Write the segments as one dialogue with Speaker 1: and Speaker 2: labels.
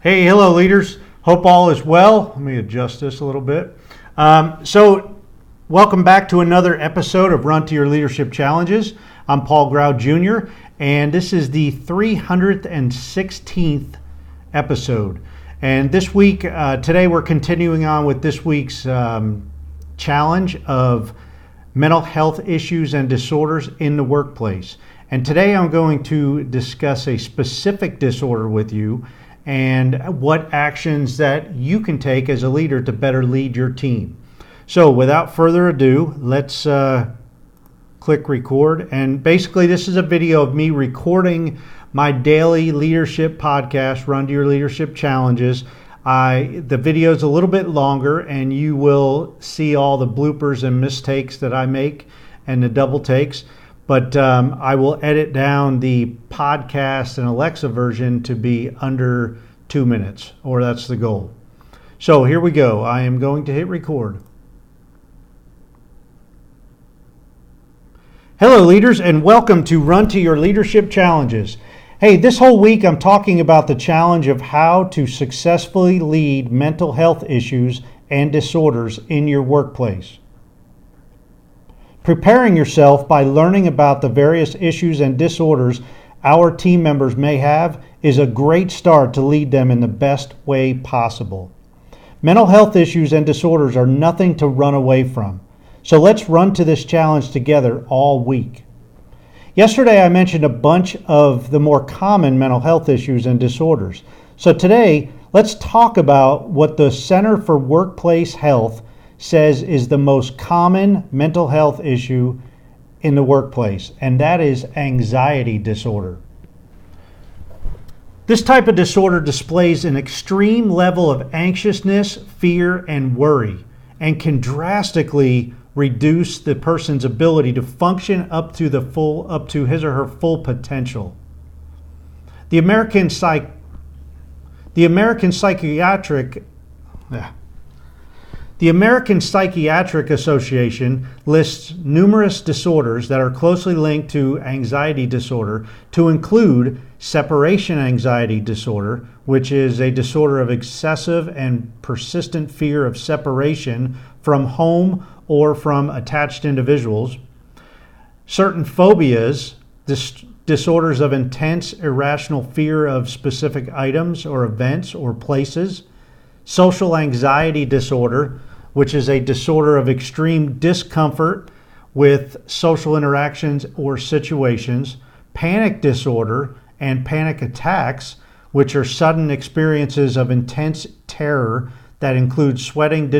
Speaker 1: Hey, hello leaders. Hope all is well. Let me adjust this a little bit. Welcome back to another episode of Run to Your Leadership Challenges. I'm Paul Grau Jr., and this is the 316th episode. And this week, today we're continuing on with this week's challenge of mental health issues and disorders in the workplace. And today I'm going to discuss a specific disorder with you and what actions that you can take as a leader to better lead your team. So without further ado, let's click record. And basically this is a video of me recording my daily leadership podcast, Run to Your Leadership Challenges. The video is a little bit longer and you will see all the bloopers and mistakes that I make and the double takes. But I will edit down the podcast and Alexa version to be under 2 minutes, or that's the goal. So here we go. I am going to hit record. Hello leaders, and welcome to Run to Your Leadership Challenges. Hey, this whole week I'm talking about the challenge of how to successfully lead mental health issues and disorders in your workplace. Preparing yourself by learning about the various issues and disorders our team members may have is a great start to lead them in the best way possible. Mental health issues and disorders are nothing to run away from. So let's run to this challenge together all week. Yesterday I mentioned a bunch of the more common mental health issues and disorders. So today let's talk about what the Center for Workplace Health says is the most common mental health issue in the workplace, and that is anxiety disorder. This type of disorder displays an extreme level of anxiousness, fear, and worry, and can drastically reduce the person's ability to function up to his or her full potential. The American Psychiatric Association lists numerous disorders that are closely linked to anxiety disorder to include separation anxiety disorder, which is a disorder of excessive and persistent fear of separation from home or from attached individuals, certain phobias, disorders of intense irrational fear of specific items or events or places, social anxiety disorder, which is a disorder of extreme discomfort with social interactions or situations, panic disorder, and panic attacks, which are sudden experiences of intense terror that include sweating,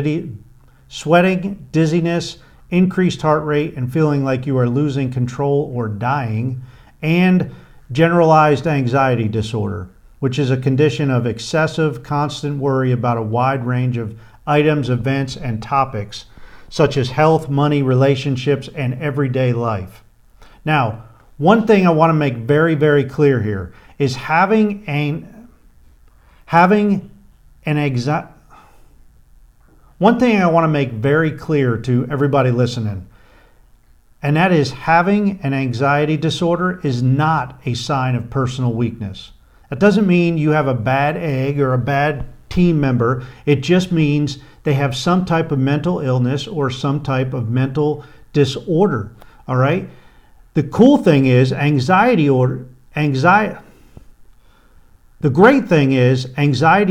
Speaker 1: dizziness, increased heart rate, and feeling like you are losing control or dying, and generalized anxiety disorder, which is a condition of excessive, constant worry about a wide range of items, events, and topics, such as health, money, relationships, and everyday life. Now, one thing I want to make very, very clear here is having an anxiety. One thing I want to make very clear to everybody listening, and that is having an anxiety disorder is not a sign of personal weakness. That doesn't mean you have a bad egg or a bad team member. It just means they have some type of mental illness or some type of mental disorder. All right. The cool thing is anxiety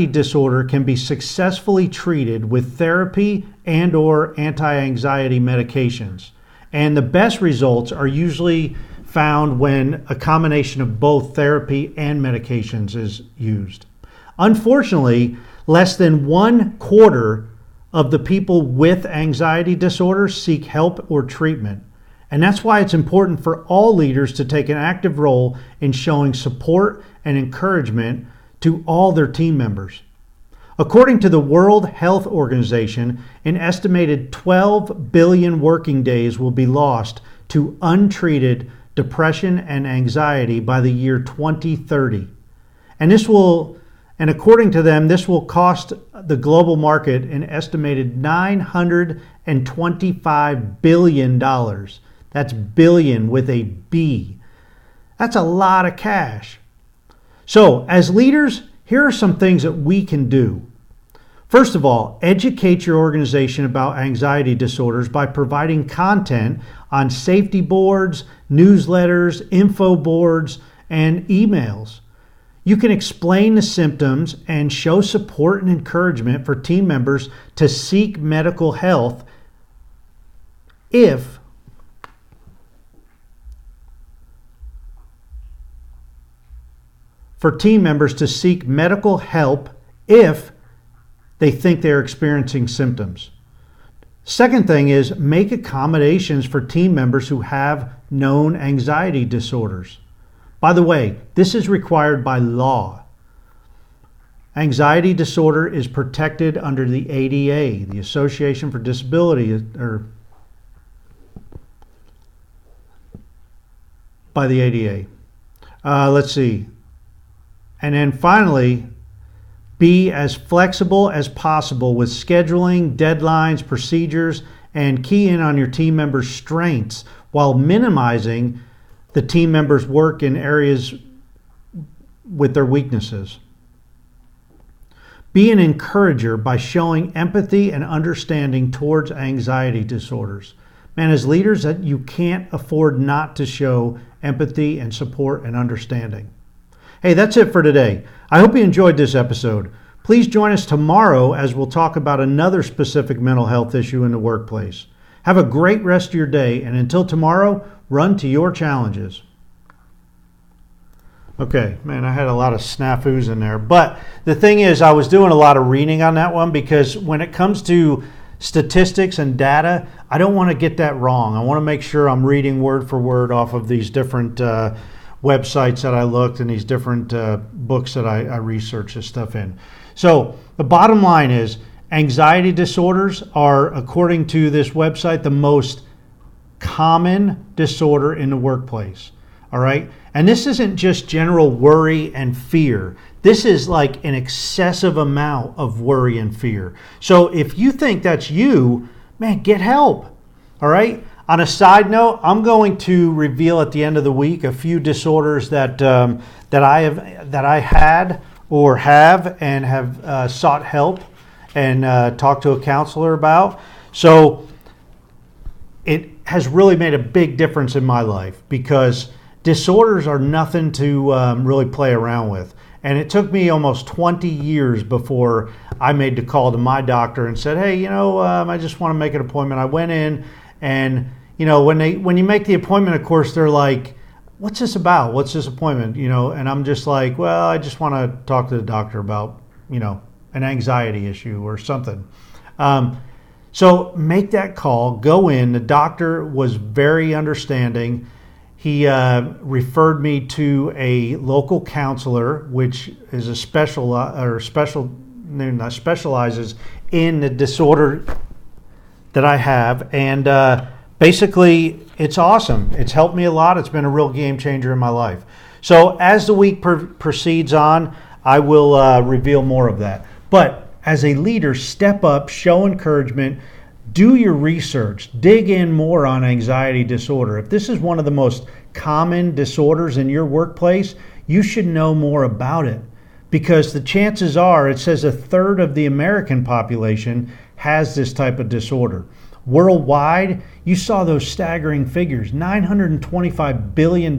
Speaker 1: disorder can be successfully treated with therapy and or anti-anxiety medications. And the best results are usually found when a combination of both therapy and medications is used. Unfortunately, less than 1/4 of the people with anxiety disorders seek help or treatment. And that's why it's important for all leaders to take an active role in showing support and encouragement to all their team members. According to the World Health Organization, an estimated 12 billion working days will be lost to untreated depression and anxiety by the year 2030. And according to them, this will cost the global market an estimated $925 billion. That's billion with a B. That's a lot of cash. So as leaders, here are some things that we can do. First of all, educate your organization about anxiety disorders by providing content on safety boards, newsletters, info boards, and emails. You can explain the symptoms and show support and encouragement for team members to seek medical help if they think they're experiencing symptoms. Second thing is make accommodations for team members who have known anxiety disorders. By the way, this is required by law. Anxiety disorder is protected under the ADA, the Association for Disability, or by the ADA. Let's see. And then finally, be as flexible as possible with scheduling, deadlines, procedures, and key in on your team members' strengths while minimizing the team members' work in areas with their weaknesses. Be an encourager by showing empathy and understanding towards anxiety disorders. Man, as leaders, you can't afford not to show empathy and support and understanding. Hey, that's it for today. I hope you enjoyed this episode. Please join us tomorrow as we'll talk about another specific mental health issue in the workplace. Have a great rest of your day, and until tomorrow, run to your challenges. Okay, man, I had a lot of snafus in there. But the thing is, I was doing a lot of reading on that one because when it comes to statistics and data, I don't want to get that wrong. I want to make sure I'm reading word for word off of these different websites that I looked and these different books that I researched this stuff in. So the bottom line is anxiety disorders are, according to this website, the most common disorder in the workplace. All right. And this isn't just general worry and fear. This is like an excessive amount of worry and fear. So if you think that's you, man, get help. All right. On a side note, I'm going to reveal at the end of the week a few disorders that I had or have and have sought help and talked to a counselor about. So it has really made a big difference in my life because disorders are nothing to really play around with. And it took me almost 20 years before I made the call to my doctor and said, hey, I just want to make an appointment. I went in and, when you make the appointment, of course, they're like, what's this about? What's this appointment? And I'm just like, well, I just want to talk to the doctor about, an anxiety issue or something. So make that call, go in. The doctor was very understanding. He referred me to a local counselor, which is specializes in the disorder that I have. And basically, it's awesome. It's helped me a lot. It's been a real game changer in my life. So as the week proceeds on, I will reveal more of that. But as a leader, step up, show encouragement, do your research, dig in more on anxiety disorder. If this is one of the most common disorders in your workplace, you should know more about it because the chances are, it says a third of the American population has this type of disorder. Worldwide, you saw those staggering figures, $925 billion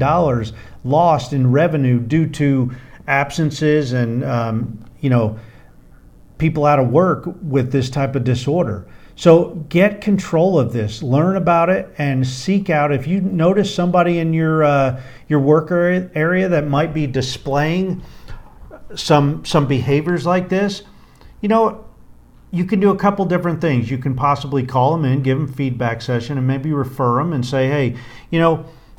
Speaker 1: lost in revenue due to absences and, people out of work with this type of disorder. So get control of this, learn about it, and seek out. If you notice somebody in your work area that might be displaying some behaviors like this, you can do a couple different things. You can possibly call them in, give them feedback session, and maybe refer them and say, hey,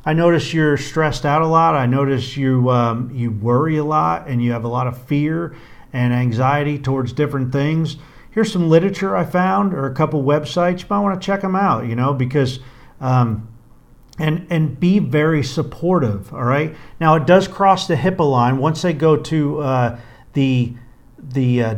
Speaker 1: I notice you're stressed out a lot. I notice you worry a lot and you have a lot of fear and anxiety towards different things. Here's some literature I found or a couple websites. You might want to check them out, because and be very supportive. All right. Now it does cross the HIPAA line once they go to the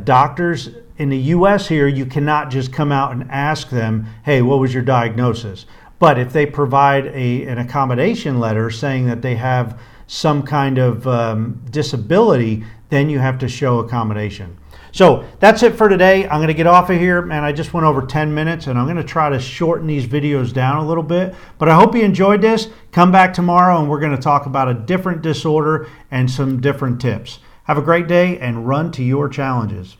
Speaker 1: doctors in the U.S. here. You cannot just come out and ask them, hey, what was your diagnosis? But if they provide an accommodation letter saying that they have some kind of disability, then you have to show accommodation. So that's it for today. I'm going to get off of here, man. I just went over 10 minutes, and I'm going to try to shorten these videos down a little bit. But I hope you enjoyed this. Come back tomorrow, and we're going to talk about a different disorder and some different tips. Have a great day, and run to your challenges.